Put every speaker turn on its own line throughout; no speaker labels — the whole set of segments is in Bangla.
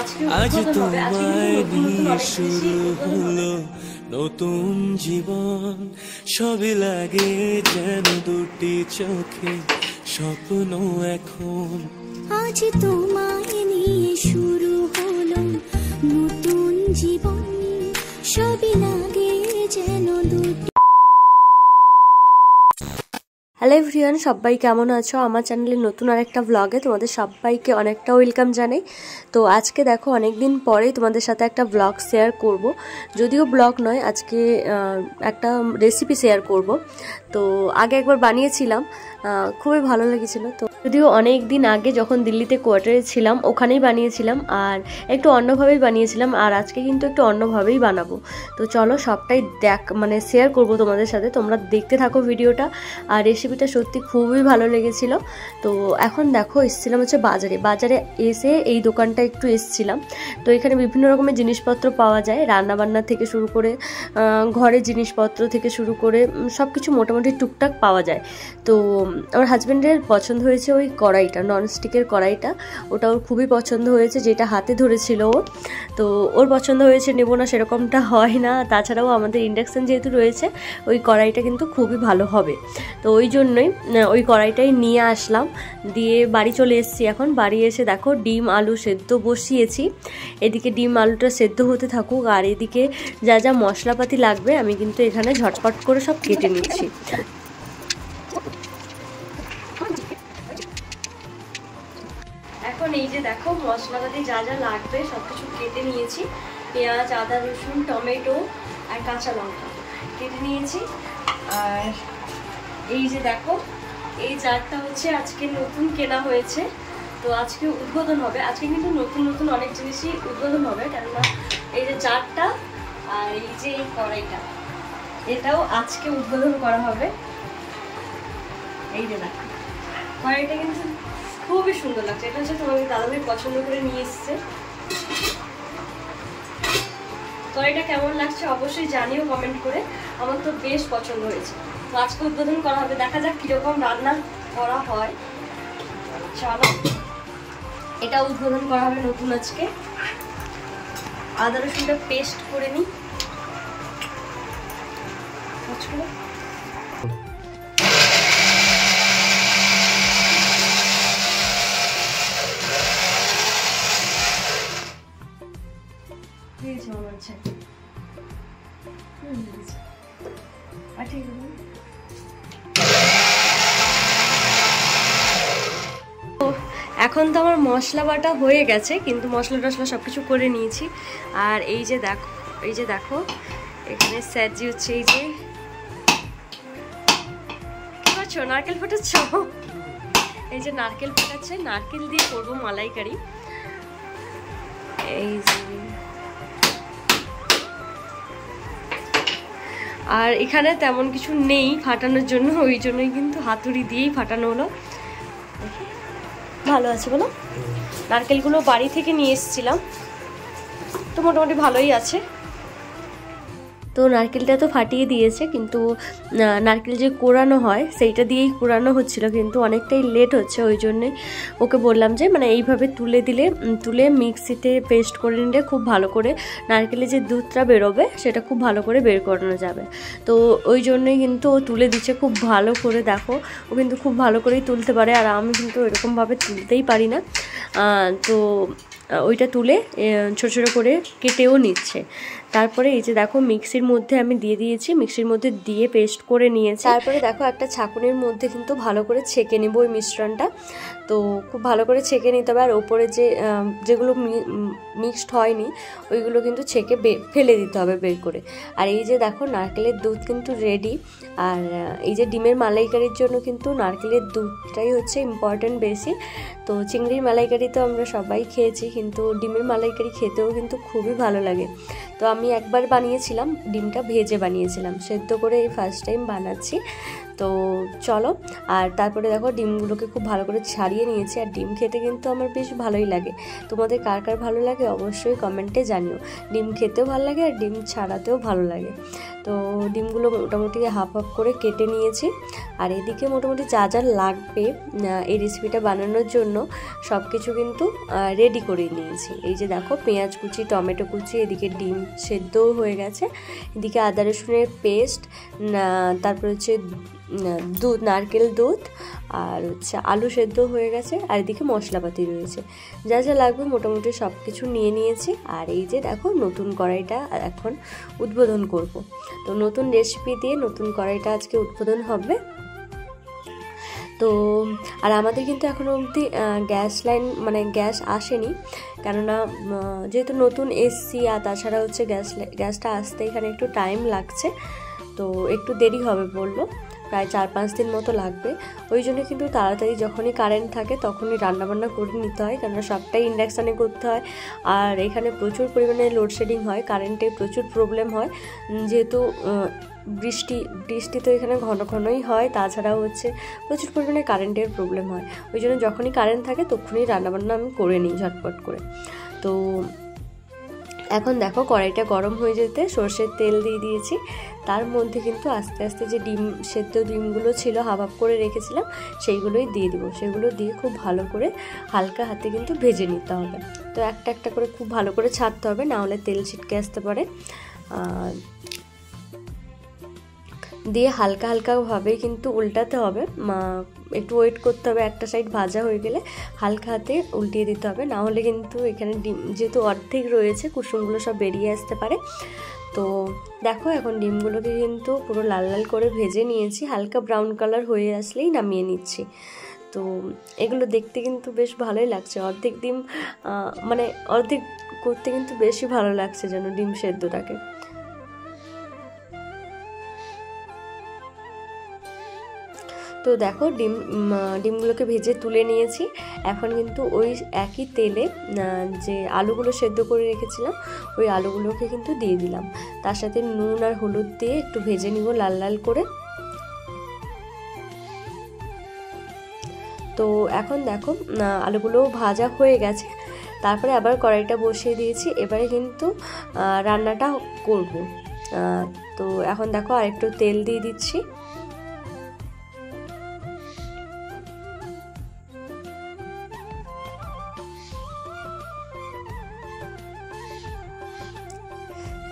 আজ তোমায় নিয়ে শুরু হলো নতুন জীবন, সবই লাগে যেন দুটি চোখে স্বপ্ন এখন।
আজ তোমায় নিয়ে শুরু হলো নতুন জীবন, সবই লাগে যেন দুটি। হ্যালো এভরিওয়ান, সবাই কেমন আছো? আমার চ্যানেলে নতুন আরেকটা ব্লগে তোমাদের সবাইকে অনেকটা ওয়েলকাম জানাই। তো আজকে দেখো অনেকদিন পরে তোমাদের সাথে একটা ব্লগ শেয়ার করব, যদিও ব্লগ নয়, আজকে একটা রেসিপি শেয়ার করব। তো আগে একবার বানিয়েছিলাম, খুবই ভালো লেগেছিলো। তো যদিও অনেক দিন আগে যখন দিল্লিতে কোয়ার্টারে ছিলাম ওখানেই বানিয়েছিলাম, আর একটু অন্যভাবেই বানিয়েছিলাম, আর আজকে কিন্তু একটু অন্যভাবেই বানাবো। তো চলো সবটাই শেয়ার করব তোমাদের সাথে, তোমরা দেখতে থাকো ভিডিওটা। আর রেসিপিটা সত্যি খুবই ভালো লেগেছিল। তো এখন দেখো এসেছিলাম হচ্ছে বাজারে এসে এই দোকানটা একটু এসেছিলাম। তো এখানে বিভিন্ন রকমের জিনিসপত্র পাওয়া যায়, রান্নাবান্না থেকে শুরু করে ঘরের জিনিসপত্র থেকে শুরু করে সব কিছু মোটামুটি টুকটাক পাওয়া যায়। তো আমার হাজব্যান্ডের পছন্দ হয়েছে ওই কড়াইটা, ননস্টিকের কড়াইটা, ওটা ওর খুবই পছন্দ হয়েছে, যেটা হাতে ধরেছিল ও। তো ওর পছন্দ হয়েছে, নেবো না সেরকমটা হয় না। তাছাড়াও আমাদের ইন্ডাকশান যেহেতু রয়েছে, ওই কড়াইটা কিন্তু খুবই ভালো হবে। তো ওই জন্যই ওই কড়াইটাই নিয়ে আসলাম, দিয়ে বাড়ি চলে এসেছি। এখন বাড়ি এসে দেখো ডিম আলু সেদ্ধ বসিয়েছি। এদিকে ডিম আলুটা সেদ্ধ হতে থাকুক, আর এদিকে যা যা মশলাপাতি লাগবে আমি কিন্তু এখানে ঝটপট করে সব কেটে নিচ্ছি। এখন এই যে দেখো মশলাপাতি যা যা লাগবে সব কিছু কেটে নিয়েছি। পেঁয়াজ, আদা, রসুন, টমেটো আর কাঁচা লঙ্কা কেটে নিয়েছি। আর এই যে দেখো এই জারটা হচ্ছে আজকে নতুন কেনা হয়েছে, তো আজকে উদ্বোধন হবে। আজকে কিন্তু নতুন নতুন অনেক জিনিসই উদ্বোধন হবে, কেননা এই যে জারটা আর এই যে এই কড়াইটা, এটাও আজকে উদ্বোধন করা হবে। এই যে দেখো কড়াইটা কিন্তু খুবই সুন্দর লাগছে, এটা হচ্ছে তোমাদের দাদাভাই পছন্দ করে নিয়ে এসছে। কড়াইটা কেমন লাগছে অবশ্যই জানিও কমেন্ট করে, আমার তো বেশ পছন্দ হয়েছে। তো আজকে উদ্বোধন করা হবে, দেখা যাক কিরকম রান্না করা হয়। চলো এটা উদ্বোধন করা হবে নতুন আজকে। আদা রসুনটা পেস্ট করে নিই। এখন তো আমার মশলা বাটা হয়ে গেছে, কিন্তু মশলা টশলা সব কিছু করে নিয়েছি। আর এই যে দেখো এখানে স্যাজি হচ্ছে, এই যে কি করছো, নারকেল ফাটাচ্ছ? এই যে নারকেল ফাটাচ্ছে, নারকেল দিয়ে করবো মালাইকারি। এই যে আর এখানে তেমন কিছু নেই ফাটানোর জন্য, ওই জন্যই কিন্তু হাতুড়ি দিয়েই ফাটানো হলো। ভালো আছে বলো? নারকেলগুলো বাড়ি থেকে নিয়ে এসেছিলাম, তো মোটামুটি ভালোই আছে। তো নারকেলটা তো ফাটিয়ে দিয়েছে, কিন্তু নারকেল যে কোড়ানো হয় সেইটা দিয়েই কোড়ানো হচ্ছিল, কিন্তু অনেকটাই লেট হচ্ছে। ওই জন্যে ওকে বললাম যে মানে এইভাবে তুলে মিক্সিতে পেস্ট করে নিলে খুব ভালো করে নারকেলের যে দুধটা বেরোবে সেটা খুব ভালো করে বের করানো যাবে। তো ওই জন্যই কিন্তু ও তুলে দিচ্ছে খুব ভালো করে। দেখো ও কিন্তু খুব ভালো করেই তুলতে পারে, আর আমি কিন্তু এরকমভাবে তুলতেই পারি না। তো ওইটা তুলে ছোটো ছোটো করে কেটেও নিচ্ছে। তারপরে এই যে দেখো মিক্সির মধ্যে আমি দিয়ে দিয়েছি, মিক্সির মধ্যে দিয়ে পেস্ট করে নিয়েছি। তারপরে দেখো একটা ছাঁকুনির মধ্যে কিন্তু ভালো করে ছেঁকে নেবো ওই মিশ্রণটা। তো খুব ভালো করে ছেঁকে নিতে হবে, আর ওপরে যেগুলো মিক্সড হয়নি ওইগুলো কিন্তু ছেঁকে ফেলে দিতে হবে বের করে। আর এই যে দেখো নারকেলের দুধ কিন্তু রেডি। আর এই যে ডিমের মালাইকারির জন্য কিন্তু নারকেলের দুধটাই হচ্ছে ইম্পর্টেন্ট বেশি। তো চিংড়ির মালাইকারি তো আমরা সবাই খেয়েছি, কিন্তু ডিমের মালাইকারি খেতেও কিন্তু খুবই ভালো লাগে। তো তো আমি একবার বানিয়েছিলাম, ডিমটা ভেজে বানিয়েছিলাম, সেদ্ধ করে এই ফার্স্ট টাইম বানাচ্ছি। তো চলো, আর তারপরে দেখো ডিমগুলোকে খুব ভালো করে ছাড়িয়ে নিয়েছি। আর ডিম খেতে কিন্তু আমার বেশ ভালোই লাগে। তোমাদের কার কার ভালো লাগে অবশ্যই কমেন্টে জানিও। ডিম খেতেও ভালো লাগে আর ডিম ছাড়াতেও ভালো লাগে। তো ডিমগুলো মোটামুটি হাফ হাফ করে কেটে নিয়েছি। আর এদিকে মোটামুটি যা যা লাগবে এই রেসিপিটা বানানোর জন্য সব কিছু কিন্তু রেডি করে নিয়েছি। এই যে দেখো পেঁয়াজ কুচি, টমেটো কুচি, এদিকে ডিম সেদ্ধও হয়ে গেছে, এদিকে আদা রসুনের পেস্ট, তারপর হচ্ছে দুধ, নারকেল দুধ, আর হচ্ছে আলু সেদ্ধ হয়ে গেছে, আর এদিকে মশলাপাতি রয়েছে। যা যা লাগবে মোটামুটি সব কিছু নিয়ে নিয়েছি। আর এই যে দেখো নতুন কড়াইটা এখন উদ্বোধন করব। তো নতুন রেসিপি দিয়ে নতুন কড়াইটা আজকে উদ্বোধন হবে। তো আর আমাদের কিন্তু এখনো অবধি গ্যাস লাইন মানে গ্যাস আসেনি, কেননা যেহেতু নতুন এসছি, আর তাছাড়া হচ্ছে গ্যাসটা আসতে এখানে একটু টাইম লাগছে। তো একটু দেরি হবে বললো, প্রায় 4-5 দিন মতো লাগবে। ওই জন্য কিন্তু তাড়াতাড়ি যখনই কারেন্ট থাকে তখনই রান্নাবান্না করে নিতে হয়, কেননা সবটাই ইন্ডাকশানে করতে হয়। আর এখানে প্রচুর পরিমাণে লোডশেডিং হয়, কারেন্টে প্রচুর প্রবলেম হয়, যেহেতু বৃষ্টি তো এখানে ঘন ঘনই হয়, তাছাড়াও হচ্ছে প্রচুর পরিমাণে কারেন্টের প্রবলেম হয়। ওই জন্য যখনই কারেন্ট থাকে তখনই রান্নাবান্না আমি করে নিই ঝটপট করে। তো এখন দেখো কড়াইটা গরম হয়ে যেতে সর্ষের তেল দিয়ে দিয়েছি। তার মধ্যে কিন্তু আস্তে আস্তে যে সেদ্ধ ডিমগুলো ছিল হাফ হাফ করে রেখেছিলাম সেইগুলোই দিয়ে দেবো। সেগুলো দিয়ে খুব ভালো করে হালকা হাতে কিন্তু ভেজে নিতে হবে। তো একটা একটা করে খুব ভালো করে ছাড়তে হবে, না হলে তেল ছিটকে আসতে পারে। দিয়ে হালকা হালকাভাবে কিন্তু উল্টাতে হবে, একটু ওয়েট করতে হবে, একটা সাইড ভাজা হয়ে গেলে হালকা হাতে উল্টিয়ে দিতে হবে, না হলে কিন্তু এখানে ডিম যেহেতু অর্ধেক রয়েছে কুসুমগুলো সব বেরিয়ে আসতে পারে। তো দেখো এখন ডিমগুলোকে কিন্তু পুরো লাল লাল করে ভেজে নিয়েছি, হালকা ব্রাউন কালার হয়ে আসলেই নামিয়ে নিচ্ছি। তো এগুলো দেখতে কিন্তু বেশ ভালোই লাগছে। অর্ধেক ডিম মানে অর্ধেক করতে কিন্তু বেশি ভালো লাগছে যেন ডিম সেদ্ধটাকে। তো দেখো ডিমগুলোকে ভেজে তুলে নিয়েছি। এখন কিন্তু ওই একই তেলে যে আলুগুলো সেদ্ধ করে রেখেছিলাম ওই আলুগুলোকে কিন্তু দিয়ে দিলাম। তার সাথে নুন আর হলুদ দিয়ে একটু ভেজে নিব লাল লাল করে। তো এখন দেখো আলুগুলো ভাজা হয়ে গেছে। তারপরে আবার কড়াইটা বসিয়ে দিয়েছি, এবারে কিন্তু রান্নাটা করব। তো এখন দেখো আরেকটু তেল দিয়ে দিচ্ছি।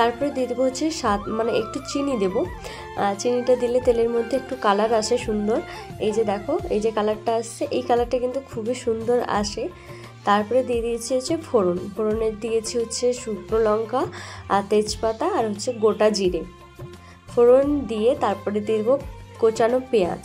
তারপরে দিয়ে দেবো হচ্ছে মানে একটু চিনি দেবো। চিনিটা দিলে তেলের মধ্যে একটু কালার আসে সুন্দর। এই যে দেখো এই যে কালারটা আসছে, এই কালারটা কিন্তু খুবই সুন্দর আসে। তারপরে দিয়ে দিয়েছি হচ্ছে ফোড়নের দিয়েছি হচ্ছে শুকনো লঙ্কা আর তেজপাতা আর হচ্ছে গোটা জিরে। ফোড়ন দিয়ে তারপরে দিয়ে দেবো কোচানো পেঁয়াজ,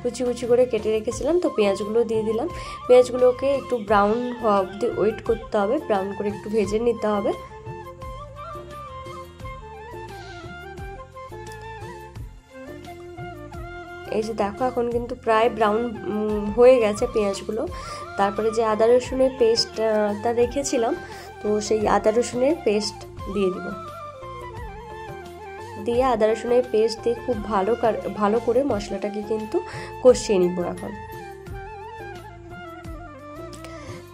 কুচি কুচি করে কেটে রেখেছিলাম। তো পেঁয়াজগুলো দিয়ে দিলাম। পেঁয়াজগুলোকে একটু ব্রাউন হওয়া অবধি ওয়েট করতে হবে, ব্রাউন করে একটু ভেজে নিতে হবে। এই যে দেখো এখন কিন্তু প্রায় ব্রাউন হয়ে গেছে পেঁয়াজগুলো। তারপরে যে আদা রসুনের পেস্টটা রেখেছিলাম, তো সেই আদা রসুনের পেস্ট দিয়ে দিব। দিয়ে আদা রসুনের পেস্ট দিয়ে খুব ভালো করে মশলাটাকে কিন্তু কষিয়ে নিব এখন।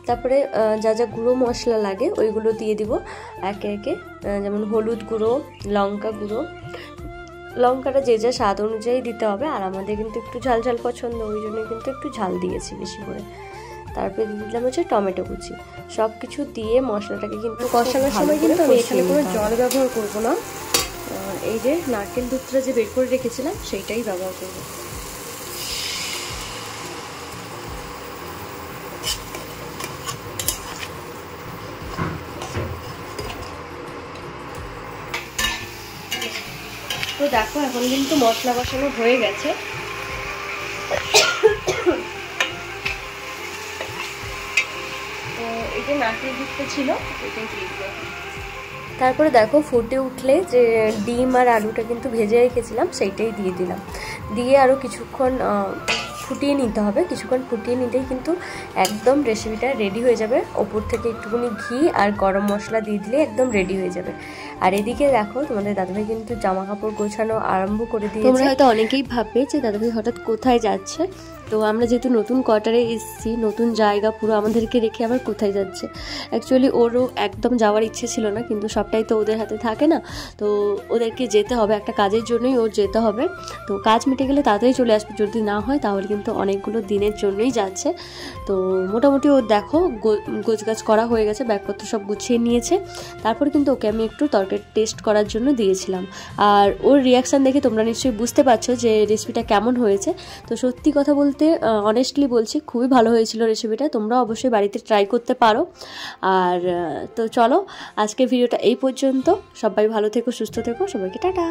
তারপরে যা যা গুঁড়ো মশলা লাগে ওইগুলো দিয়ে দিব একে একে, যেমন হলুদ গুঁড়ো, লঙ্কা গুঁড়ো। লঙ্কাটা যে যা স্বাদ অনুযায়ী দিতে হবে, আর আমাদের কিন্তু একটু ঝাল ঝাল পছন্দ, ওই জন্য কিন্তু একটু ঝাল দিয়েছি বেশি করে। তারপরে দিয়ে দিলাম হচ্ছে টমেটো কুচি। সব কিছু দিয়ে মশলাটাকে কিন্তু কষানোর সময় কিন্তু আমি এখানে কোনো জল ব্যবহার করব না, এই যে নারকেল দুধটা যে বের করে রেখেছিলাম সেইটাই ব্যবহার করব। তো দেখো এখন কিন্তু মশলা কষানো হয়ে গেছে। তো এই যে নারকেল দুধটা ছিল এটাই দিয়ে দিলাম। তারপরে দেখো ফুটে উঠলে যে ডিম আর আলুটা কিন্তু ভেজে রেখেছিলাম সেইটাই দিয়ে দিলাম। দিয়ে আরও কিছুক্ষণ ফুটিয়ে নিতে হবে। কিছুক্ষণ ফুটিয়ে নিতেই কিন্তু একদম রেসিপিটা রেডি হয়ে যাবে। ওপর থেকে একটুখানি ঘি আর গরম মশলা দিয়ে দিলে একদম রেডি হয়ে যাবে। আর এদিকে দেখো তোমাদের দাদাভাই কিন্তু জামা কাপড় গোছানো আরম্ভ করে দিয়েছে। তোমরা হয়তো অনেকেই ভাববে যে দাদাভাই হঠাৎ কোথায় যাচ্ছে। তো আমরা যেহেতু নতুন কোয়ার্টারে এসেছি, নতুন জায়গা, পুরো আমাদেরকে রেখে আবার কোথায় যাচ্ছে। অ্যাকচুয়ালি ওরও একদম যাওয়ার ইচ্ছে ছিল না, কিন্তু সবটাই তো ওদের হাতে থাকে না, তো ওদেরকে যেতে হবে, একটা কাজের জন্যই ওর যেতে হবে। তো কাজ মিটে গেলে তাড়াতাড়ি চলে আসবে, যদি না হয় তাহলে কিন্তু অনেকগুলো দিনের জন্যই যাচ্ছে। তো মোটামুটি ওর দেখো গোছগাছ করা হয়ে গেছে, ব্যাগপত্র সব গুছিয়ে নিয়েছে। তারপরে কিন্তু ওকে আমি একটু তরকারি টেস্ট করার জন্য দিয়েছিলাম। আর ওর রিয়াকশান দেখে তোমরা নিশ্চয়ই বুঝতে পারছো যে রেসিপিটা কেমন হয়েছে। তো সত্যি কথা বলতে অনেস্টলি বলছি, খুবই ভালো হয়েছিল রেসিপিটা। তোমরা অবশ্যই বাড়িতে ট্রাই করতে পারো। আর তো চলো আজকের ভিডিওটা এই পর্যন্ত। সবাই ভালো থেকো, সুস্থ থেকো, সবাইকে টাটা।